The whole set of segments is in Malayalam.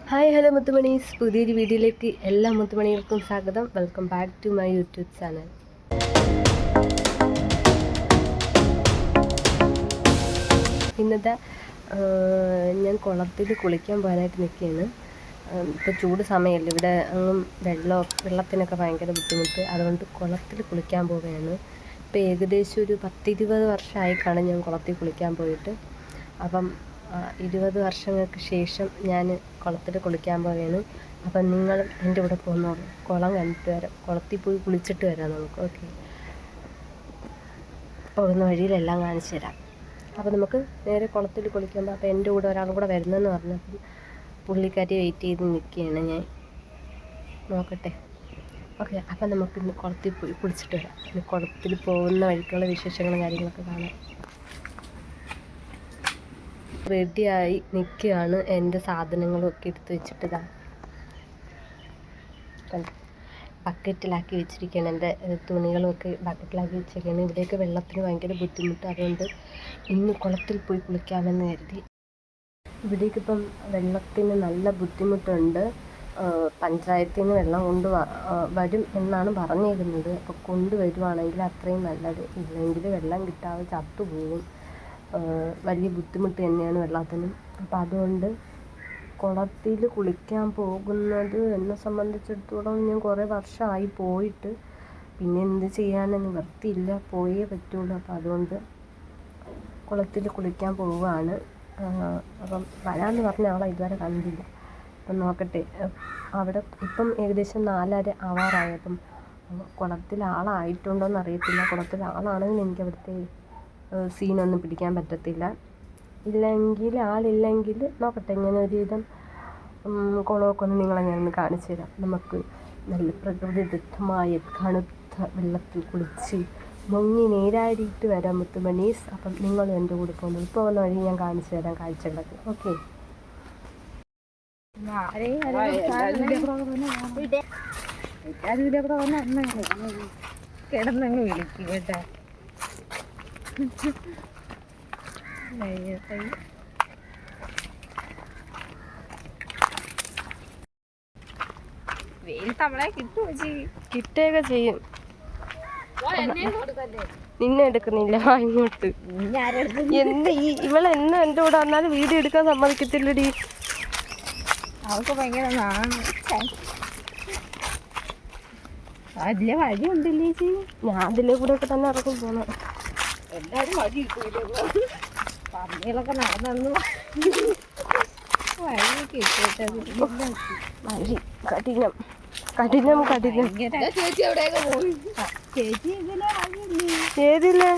ഹായ് ഹലോ മുത്തുമണീസ്, പുതിയൊരു വീഡിയോയിലേക്ക് എല്ലാ മുത്തുമണികൾക്കും സ്വാഗതം. Welcome back to my YouTube channel. ഇന്നത്തെ ഞാൻ കുളത്തിൽ കുളിക്കാൻ പോകാനായിട്ട് നിൽക്കുകയാണ്. ഇപ്പോൾ ചൂട് സമയമല്ല, ഇവിടെ അങ്ങും വെള്ളത്തിനൊക്കെ ഭയങ്കര ബുദ്ധിമുട്ട്. അതുകൊണ്ട് കുളത്തിൽ കുളിക്കാൻ പോവുകയാണ്. ഇപ്പോൾ ഏകദേശം ഒരു 10-20 വർഷമായി കാണും ഞാൻ കുളത്തിൽ കുളിക്കാൻ പോയിട്ട്. അപ്പം 20 വർഷങ്ങൾക്ക് ശേഷം ഞാൻ കുളത്തിൽ കുളിക്കാൻ പോവുകയാണ്. അപ്പം നിങ്ങൾ എൻ്റെ കൂടെ പോകുന്നോളൂ. കുളം കണ്ടിട്ട് വരാം, കുളത്തിൽ പോയി കുളിച്ചിട്ട് വരാം നമുക്ക്. ഓക്കെ, പോകുന്ന വഴിയിലെല്ലാം കാണിച്ചു തരാം. അപ്പോൾ നമുക്ക് നേരെ കുളത്തിൽ കുളിക്കുമ്പോൾ അപ്പോൾ എൻ്റെ കൂടെ ഒരാളും കൂടെ വരുന്നതെന്ന് പറഞ്ഞപ്പം പുള്ളിക്കാരി വെയിറ്റ് ചെയ്ത് നിൽക്കുകയാണ്. ഞാൻ നോക്കട്ടെ. ഓക്കെ, അപ്പം നമുക്കിന്ന് കുളത്തിൽ പോയി കുളിച്ചിട്ട് വരാം. പിന്നെ കുളത്തിൽ പോകുന്ന വഴിക്കുള്ള വിശേഷങ്ങളും കാര്യങ്ങളൊക്കെ കാണാം. റെഡിയായി നിൽക്കുകയാണ്. എൻ്റെ സാധനങ്ങളൊക്കെ എടുത്ത് വെച്ചിട്ട് ബക്കറ്റിലാക്കി വെച്ചിരിക്കുകയാണ്. എൻ്റെ തുണികളൊക്കെ ബക്കറ്റിലാക്കി വെച്ചിരിക്കുകയാണ്. ഇവിടെയൊക്കെ വെള്ളത്തിന് ഭയങ്കര ബുദ്ധിമുട്ട്. അതുകൊണ്ട് ഇന്ന് കുളത്തിൽ പോയി കുളിക്കാമെന്ന് കരുതി. ഇവിടേക്കിപ്പം വെള്ളത്തിന് നല്ല ബുദ്ധിമുട്ടുണ്ട്. പഞ്ചായത്തിൽ നിന്ന് വെള്ളം വരും എന്നാണ് പറഞ്ഞിരുന്നത്. അപ്പോൾ കൊണ്ടുവരുവാണെങ്കിൽ അത്രയും നല്ലത്. ഇല്ലെങ്കിൽ വെള്ളം കിട്ടാതെ ചത്തുപോകും. വലിയ ബുദ്ധിമുട്ട് തന്നെയാണ് വെള്ളത്തിനും. അപ്പം അതുകൊണ്ട് കുളത്തിൽ കുളിക്കാൻ പോകുന്നത് എന്നെ സംബന്ധിച്ചിടത്തോളം ഞാൻ കുറേ വർഷമായി പോയിട്ട്. പിന്നെ എന്ത് ചെയ്യാനും നിവൃത്തിയില്ല, പോയേ പറ്റുള്ളൂ. അപ്പം അതുകൊണ്ട് കുളത്തിൽ കുളിക്കാൻ പോവുകയാണ്. അപ്പം വരാമെന്ന് പറഞ്ഞ ആളെ ഇതുവരെ കണ്ടില്ല. അപ്പം നോക്കട്ടെ. അവിടെ ഇപ്പം ഏകദേശം 4:30 ആവാറായി. അപ്പം കുളത്തിൽ ആളായിട്ടുണ്ടോയെന്ന് അറിയത്തില്ല. കുളത്തിൽ ആളാണെങ്കിൽ എനിക്ക് അവിടുത്തെ സീനൊന്നും പിടിക്കാൻ പറ്റത്തില്ല. ആളില്ലെങ്കിൽ നോക്കട്ടെ, ഇങ്ങനെ ഒരുവിധം കുളമൊക്കെ ഒന്ന് നിങ്ങളെ ഞാനൊന്ന് കാണിച്ചു തരാം. നമുക്ക് നല്ല പ്രകൃതിദത്തമായ തണുത്ത വെള്ളത്തിൽ കുളിച്ച് മുങ്ങി നീരാടിയിട്ട് വരാം മുത്തുമണീസ്. അപ്പം നിങ്ങൾ എൻ്റെ കൂടെ പോകുന്ന വഴി ഞാൻ കാണിച്ചു തരാം കാഴ്ചകളൊക്കെ. ഓക്കെ, കിടന്നങ്ങ് വിളിക്കും കേട്ടോ. കിട്ടുകയൊക്കെ ചെയ്യും. നിന്നെ എടുക്കുന്നില്ല ഇങ്ങോട്ട്. എന്ത് ഇവളെന്നും എൻ്റെ കൂടെ വന്നാലും വീഡിയോ എടുക്കാൻ സമ്മതിക്കത്തില്ലടി. അവൾക്ക് ഭയങ്കര അതിലെ വഴി ഉണ്ടല്ലേ ചേച്ചി. ഞാൻ അതിലെ കൂടെ ഒക്കെ തന്നെ ഇറങ്ങി പോകണം. എല്ലാരും വഴി പന്നികളൊക്കെ നടന്നു വഴി കഠിനം കഠിനം കഠിനം. ചേച്ചി എവിടെയൊക്കെ പോയി? ചേച്ചി ഇതിലെ വഴിയില്ലേ? ഏതില്ലേ?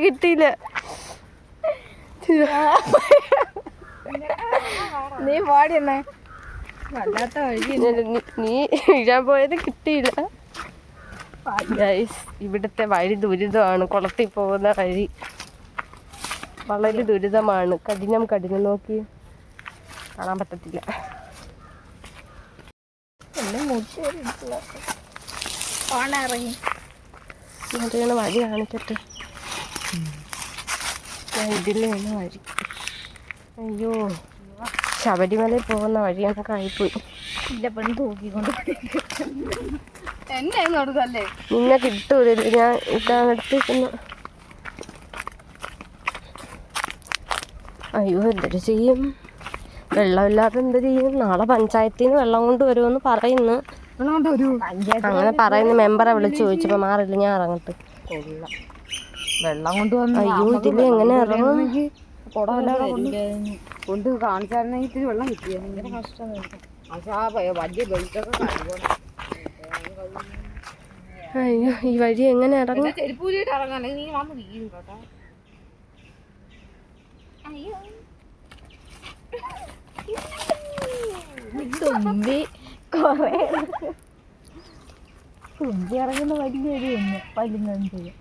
കിട്ടിയില്ല. നീ പാടിയെന്നേ വല്ലാത്ത വഴി. നീ വീഴാൻ പോയത് കിട്ടിയില്ല. ഇവിടുത്തെ വഴി ദുരിതമാണ്. കുളത്തിൽ പോകുന്ന വഴി വളരെ ദുരിതമാണ്. കഠിനം നോക്കി കാണാൻ പറ്റത്തില്ല. ഇറങ്ങി വഴി കാണിച്ചിട്ട് ഇതിലാണ് വഴി. അയ്യോ, ശബരിമലയിൽ പോകുന്ന വഴി എന്നൊക്കെ ആയിപ്പോയി. എന്റെ പെണ്ണ് തൂക്കിക്കൊണ്ട് എന്നെ കൊടുക്കല്ലേ. നിന്നെ കിട്ടൂല, ഞാൻ ഇതാണ് എടുത്തേക്കുന്നു. അയ്യോ, എന്തൊരു ചെയ്യും? വെള്ളമില്ലാതെ എന്ത് ചെയ്യും? നാളെ പഞ്ചായത്തിൽ നിന്ന് വെള്ളം കൊണ്ട് വരുമെന്ന് പറയുന്നു. അങ്ങനെ പറയുന്ന മെമ്പറെ വിളിച്ച് ചോദിച്ചപ്പോൾ മാറില്ല, ഞാൻ ഇറങ്ങട്ട്. വെള്ളം കൊണ്ടുവന്നു. അയ്യോ, ഇതിൽ എങ്ങനെ ഇറങ്ങും? കൊണ്ട് കാണിച്ചായിരുന്നെങ്കിൽ ഇത്തിരി വെള്ളം കിട്ടിയ ഭയങ്കര കഷ്ടമായിരുന്നു. പക്ഷെ ആ വലിയ ബെൽറ്റൊക്കെ അയ്യോ, ഈ വഴി എങ്ങനെ ഇറങ്ങും? ചെരുപ്പൂരിട്ട് ഇറങ്ങാൻ നീ വന്ന് വീഴും കേട്ടോ. തുമ്പി കൊറേ തുമ്പി ഇറങ്ങുന്ന വലിയൊരു പല്ലുന്നത് ചെയ്യാം.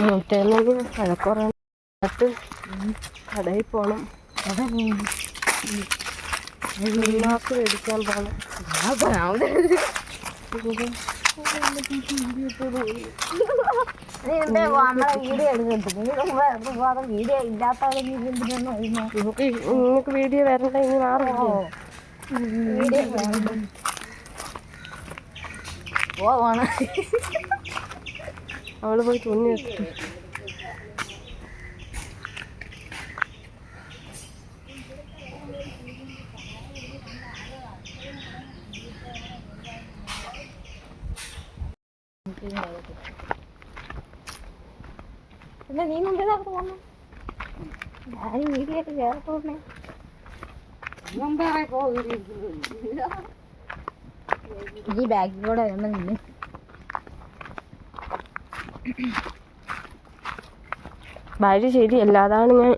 മൂത്തേന്ന് വഴക്കുറത്ത് കടയിൽ പോകണം. മാസ്ക് മേടിക്കാൻ പോകണം. നിങ്ങൾക്ക് വീഡിയോ വരണ്ട, ഇനി മാറുമോ? അവള് പോയി തുണി എടുത്തു. പിന്നെ നീ മുമ്പേ നടന്നു പോന്നു. ഞാൻ വീഡിയോ ചേർത്തോണേ ഈ ബാഗിലൂടെ വേണം നിന്ന്. വഴി ശരിയല്ല, അതാണ് ഞാൻ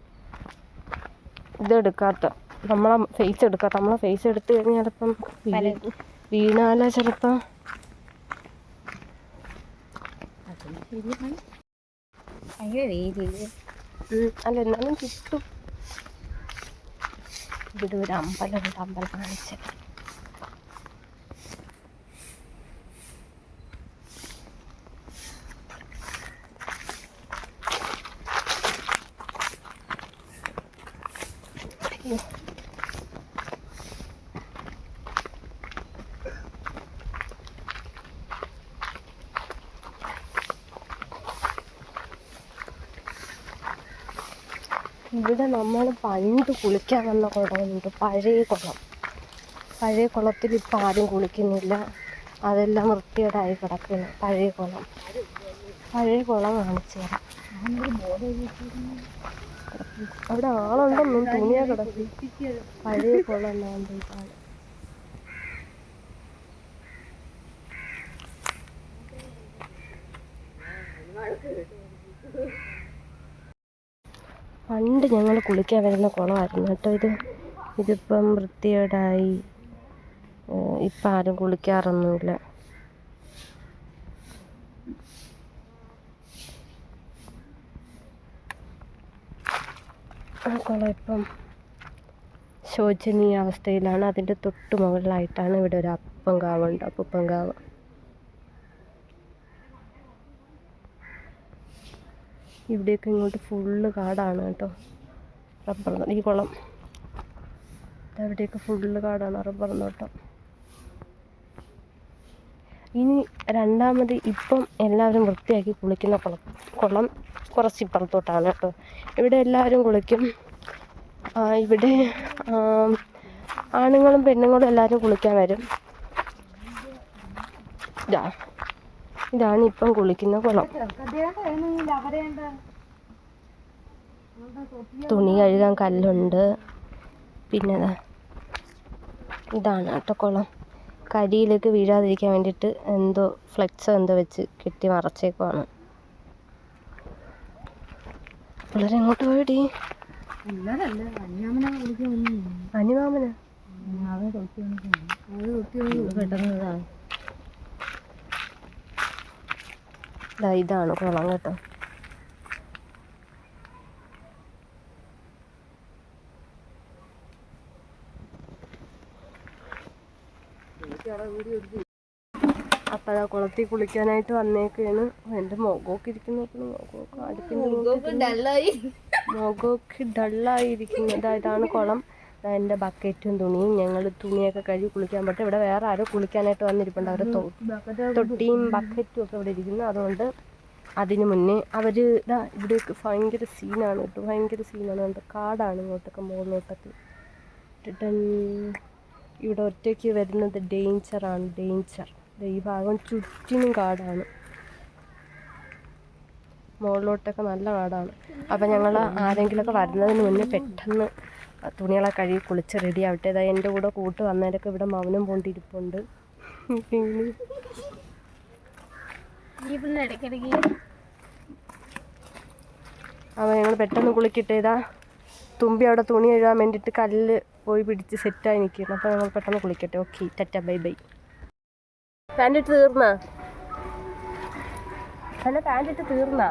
ഇതെടുക്കാത്ത. നമ്മളെ ഫേസ് എടുക്കാത്ത. നമ്മളെ ഫേസ് എടുത്തു കഴിഞ്ഞാൽ ചിലപ്പം വീണാലോ ചിലപ്പം. അല്ല എന്നാലും കിട്ടും. ഇവിടെ ഒരു അമ്പലമുണ്ട്, അമ്പലം കാണിച്ചത്. ഇവിടെ നമ്മൾ പണ്ട് കുളിക്കാൻ വന്ന കുളമുണ്ട്, പഴയ കുളം. പഴയ കുളത്തിൽ ഇപ്പം ആരും കുളിക്കുന്നില്ല, അതെല്ലാം വൃത്തികേടായി കിടക്കുന്നു. പഴയ കുളം കാണിച്ചു തരാം. അവിടെ ആളുണ്ടെന്നും തുണിയാ കിടക്കും. പഴയ കുളം എന്നാണ്ട് ഇതാണ്. പണ്ട് ഞങ്ങൾ കുളിക്കാൻ വരുന്ന കുളമായിരുന്നു കേട്ടോ ഇത്. ഇതിപ്പം വൃത്തികേടായി, ഇപ്പം ആരും കുളിക്കാറൊന്നുമില്ല. ആ കുളം ഇപ്പം ശോചനീയ അവസ്ഥയിലാണ്. അതിൻ്റെ തൊട്ട് മുകളിലായിട്ടാണ് ഇവിടെ ഒരു അപ്പൻകാവുണ്ട്, അപ്പൂപ്പൻകാവ്. ഇവിടെയൊക്കെ ഇങ്ങോട്ട് ഫുള്ള് കാടാണ് കേട്ടോ, റബ്ബർ. ഈ കുളം അവിടെയൊക്കെ ഫുള്ള് കാടാണ്, റബ്ബർ തോട്ടം. ഇനി രണ്ടാമത് ഇപ്പം എല്ലാവരും വൃത്തിയാക്കി കുളിക്കുന്ന കുളം കുറച്ച് ഇപ്പുറത്തോട്ടാണ് കേട്ടോ. ഇവിടെ എല്ലാവരും കുളിക്കും. ഇവിടെ ആണുങ്ങളും പെണ്ണുങ്ങളും എല്ലാവരും കുളിക്കാൻ വരും. ഇതാണ് ഇപ്പം കുളിക്കുന്ന കുളം. തുണി കഴുകാൻ കല്ലുണ്ട്. പിന്നെ ഇതാണ് കേട്ടോ കുളം. കരിയിലേക്ക് വീഴാതിരിക്കാൻ വേണ്ടിയിട്ട് എന്തോ ഫ്ലെക്സോ എന്തോ വെച്ച് കെട്ടി മറച്ചേക്കുവാണ്. പിള്ളേരെ എങ്ങോട്ട് പോയടി? അനിമാമനാ? ഇതാണ് കുളം കേട്ടോ. അപ്പം അതാ കുളത്തിൽ കുളിക്കാനായിട്ട് വന്നേക്കാണ്. എൻ്റെ മുഖമൊക്കെ ഇരിക്കുന്ന മുഖമൊക്കെ ഡള്ളായിരിക്കുന്നത്. ഇതാണ് കുളം. എൻ്റെ ബക്കറ്റും തുണിയും. ഞങ്ങൾ തുണിയൊക്കെ കഴുകി കുളിക്കാൻ പറ്റും. ഇവിടെ വേറെ ആരും കുളിക്കാനായിട്ട് വന്നിരിപ്പുണ്ട്. അവർ തൊട്ടിയും ബക്കറ്റും ഒക്കെ ഇവിടെ ഇരിക്കുന്നു. അതുകൊണ്ട് അതിന് മുന്നേ അവർ ഇവിടെയൊക്കെ ഭയങ്കര സീനാണ് കേട്ടോ, ഭയങ്കര സീനാണ്. കണ്ടോ, കാടാണ് ഇങ്ങോട്ടൊക്കെ, മുകളിലോട്ടൊക്കെ. ഇവിടെ ഒറ്റയ്ക്ക് വരുന്നത് ഡേഞ്ചറാണ്, ഡേഞ്ചർ. ഈ ഭാഗം ചുറ്റിനും കാടാണ്, മുകളിലോട്ടൊക്കെ നല്ല കാടാണ്. അപ്പം ഞങ്ങൾ ആരെങ്കിലുമൊക്കെ വരുന്നതിന് മുന്നേ പെട്ടെന്ന് തുണികളെ കഴുകി കുളിച്ച് റെഡി ആവട്ടെ. അതായത് എൻ്റെ കൂടെ കൂട്ട് വന്നവരൊക്കെ ഇവിടെ മൗനം പോണ്ടിരിപ്പുണ്ട്. അപ്പോൾ ഞങ്ങൾ പെട്ടെന്ന് കുളിക്കിട്ടേതാ. തുമ്പി അവിടെ തുണി കഴുകാൻ വേണ്ടിയിട്ട് കല്ല് പോയി പിടിച്ച് സെറ്റായി നിൽക്കുന്നു. അപ്പോൾ ഞങ്ങൾ പെട്ടെന്ന് കുളിക്കട്ടെ. Okay, tata, bye bye. പാൻറ്റിട്ട് തീർന്നാ? അല്ല പാൻറ് ഇട്ട് തീർന്നാ?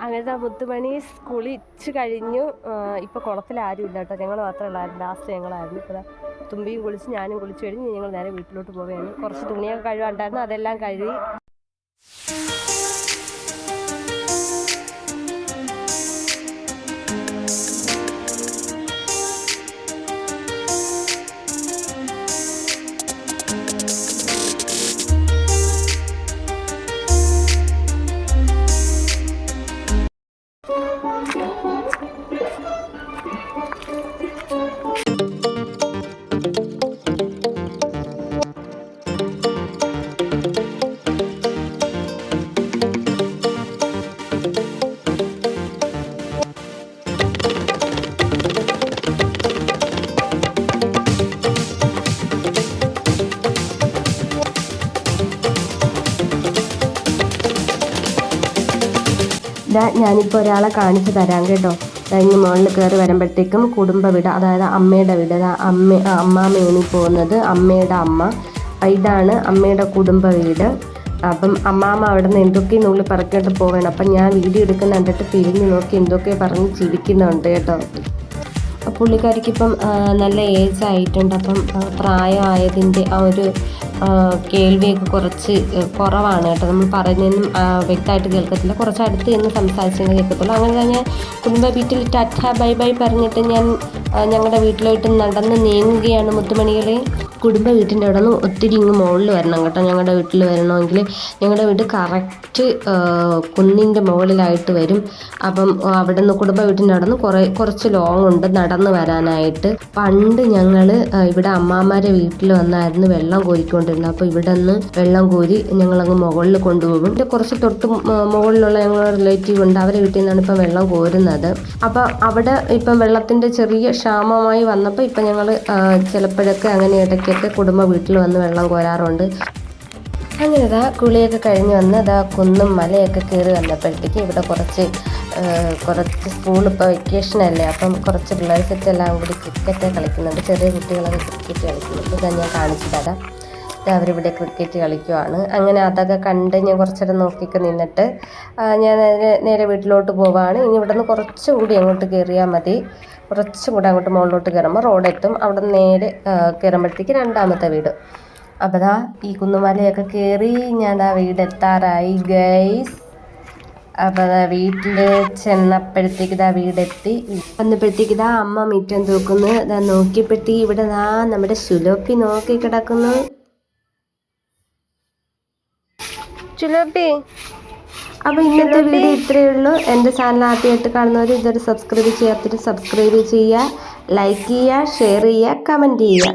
അങ്ങനത്തെ മുത്തുമണി കുളിച്ച് കഴിഞ്ഞു. ഇപ്പോൾ കുളത്തിൽ ആരും ഇല്ല കേട്ടോ, ഞങ്ങൾ മാത്രമേ ഉള്ളായിരുന്നു. ലാസ്റ്റ് ഞങ്ങളായിരുന്നു. ഇപ്പോൾ തുമ്പിയും കുളിച്ച് ഞാനും കുളിച്ച് കഴിഞ്ഞ് ഞങ്ങൾ നേരെ വീട്ടിലോട്ട് പോവുകയാണ്. കുറച്ച് തുണിയൊക്കെ കഴുകാണ്ടായിരുന്നു, അതെല്ലാം കഴുകി. ഞാനിപ്പോൾ ഒരാളെ കാണിച്ചു തരാം കേട്ടോ. ഇനി മുകളിൽ കയറി വരുമ്പോഴത്തേക്കും കുടുംബ വീട്, അതായത് അമ്മയുടെ വീട്. അമ്മാമ്മയാണ് പോകുന്നത്, അമ്മയുടെ അമ്മ. ഇതാണ് അമ്മയുടെ കുടുംബ വീട്. അപ്പം അമ്മാമ്മ അവിടെ നിന്ന് എന്തൊക്കെ നുള്ളിൽ പറക്കിയിട്ട് പോവുകയാണ്. അപ്പം ഞാൻ വീഡിയോ എടുക്കുന്ന കണ്ടിട്ട് തിരിഞ്ഞു നോക്കി എന്തൊക്കെ പറഞ്ഞ് ചിരിക്കുന്നുണ്ട് കേട്ടോ. പുള്ളിക്കാരിക്കിപ്പം നല്ല ഏജ് ആയിട്ടുണ്ട്. അപ്പം പ്രായമായതിൻ്റെ ആ ഒരു കേൾവിയൊക്കെ കുറച്ച് കുറവാണ് കേട്ടോ. നമ്മൾ പറയുന്നതൊന്നും വ്യക്തമായിട്ട് കേൾക്കത്തില്ല. കുറച്ച് അടുത്ത് നിന്ന് സംസാരിച്ചേ കേൾക്കത്തുള്ളൂ. അങ്ങനെ തന്നെ കുടുംബ വീട്ടിൽ ടാറ്റ ബൈ ബൈ പറഞ്ഞിട്ട് ഞാൻ ഞങ്ങളുടെ വീട്ടിലോട്ട് നടന്ന് നീങ്ങുകയാണ് മുത്തുമണികളെ. കുടുംബ വീട്ടിൻ്റെ അവിടെ നിന്ന് ഒത്തിരി ഇങ്ങ് മുകളിൽ വരണം കേട്ടോ. ഞങ്ങളുടെ വീട്ടിൽ വരണമെങ്കിൽ ഞങ്ങളുടെ വീട് കറക്റ്റ് കുന്നിൻ്റെ മുകളിലായിട്ട് വരും. അപ്പം അവിടെ നിന്ന് കുടുംബ വീട്ടിൻ്റെ അവിടെ നിന്ന് കുറച്ച് ലോങ് ഉണ്ട് നടന്ന് വരാനായിട്ട്. പണ്ട് ഞങ്ങൾ ഇവിടെ അമ്മാമാരെ വീട്ടിൽ വന്നായിരുന്നു വെള്ളം കോരിക്കൊണ്ടിരുന്നത്. അപ്പോൾ ഇവിടെ നിന്ന് വെള്ളം കോരി ഞങ്ങളങ്ങ് മുകളിൽ കൊണ്ടുപോകും. പിന്നെ കുറച്ച് തൊട്ട് മുകളിലുള്ള ഞങ്ങളുടെ റിലേറ്റീവ് ഉണ്ട്, അവരെ വീട്ടിൽ നിന്നാണ് ഇപ്പം വെള്ളം കോരുന്നത്. അപ്പോൾ അവിടെ ഇപ്പം വെള്ളത്തിൻ്റെ ചെറിയ ക്ഷാമമായി വന്നപ്പോൾ ഇപ്പം ഞങ്ങൾ ചിലപ്പോഴൊക്കെ അങ്ങനെ ഇടയ്ക്കൊക്കെ കുടുംബ വീട്ടിൽ വന്ന് വെള്ളം കോരാറുണ്ട്. അങ്ങനെ കുളിയൊക്കെ കഴിഞ്ഞ് വന്ന് കുന്നും മലയൊക്കെ കയറി വന്നപ്പോഴത്തേക്ക് ഇവിടെ കുറച്ച് സ്കൂൾ ഇപ്പോൾ വെക്കേഷനല്ലേ, അപ്പം കുറച്ച് പിള്ളേർ സെറ്റെല്ലാം കൂടി ക്രിക്കറ്റ് കളിക്കുന്നുണ്ട്. ചെറിയ കുട്ടികളൊക്കെ ക്രിക്കറ്റ് കളിക്കുന്നുണ്ട്. ഇതാ ഞാൻ കാണിച്ചു തരാം. അവരിവിടെ ക്രിക്കറ്റ് കളിക്കുവാണ്. അങ്ങനെ അതൊക്കെ കണ്ട് ഞാൻ കുറച്ചേരം നോക്കിയൊക്കെ നിന്നിട്ട് ഞാൻ നേരെ വീട്ടിലോട്ട് പോവുകയാണ്. ഇനി ഇവിടെ നിന്ന് കുറച്ചുകൂടി അങ്ങോട്ട് കയറിയാൽ മതി. കുറച്ചും കൂടെ അങ്ങോട്ട് മുകളിലോട്ട് കയറുമ്പോൾ റോഡെത്തും. അവിടെ നിന്ന് നേരെ കയറുമ്പോഴത്തേക്ക് രണ്ടാമത്തെ വീട്. അപ്പോൾ ഈ കുന്നുമലയൊക്കെ കയറി ഞാൻ വീടെത്താറായി ഗൈസ്. അപ്പോൾ വീട്ടിൽ ചെന്നപ്പോഴത്തേക്ക് വീടെത്തി. വന്നപ്പോഴത്തേക്ക് അമ്മ മിറ്റം തൂക്കുന്നു. നോക്കിയപ്പോഴത്തേക്ക് ഇവിടെ നമ്മുടെ സുലോപ്പി നോക്കി കിടക്കുന്നു. സുലോപ്പി. അപ്പോൾ ഇന്നത്തെ വീഡിയോ ഇത്രയേ ഉള്ളൂ. എൻ്റെ ചാനൽ ആദ്യമായിട്ട് കാണുന്നവർ ഇതൊരു സബ്സ്ക്രൈബ് ചെയ്യാത്തൊരു സബ്സ്ക്രൈബ് ചെയ്യുക, ലൈക്ക് ചെയ്യുക, ഷെയർ ചെയ്യുക, കമൻറ്റ് ചെയ്യുക.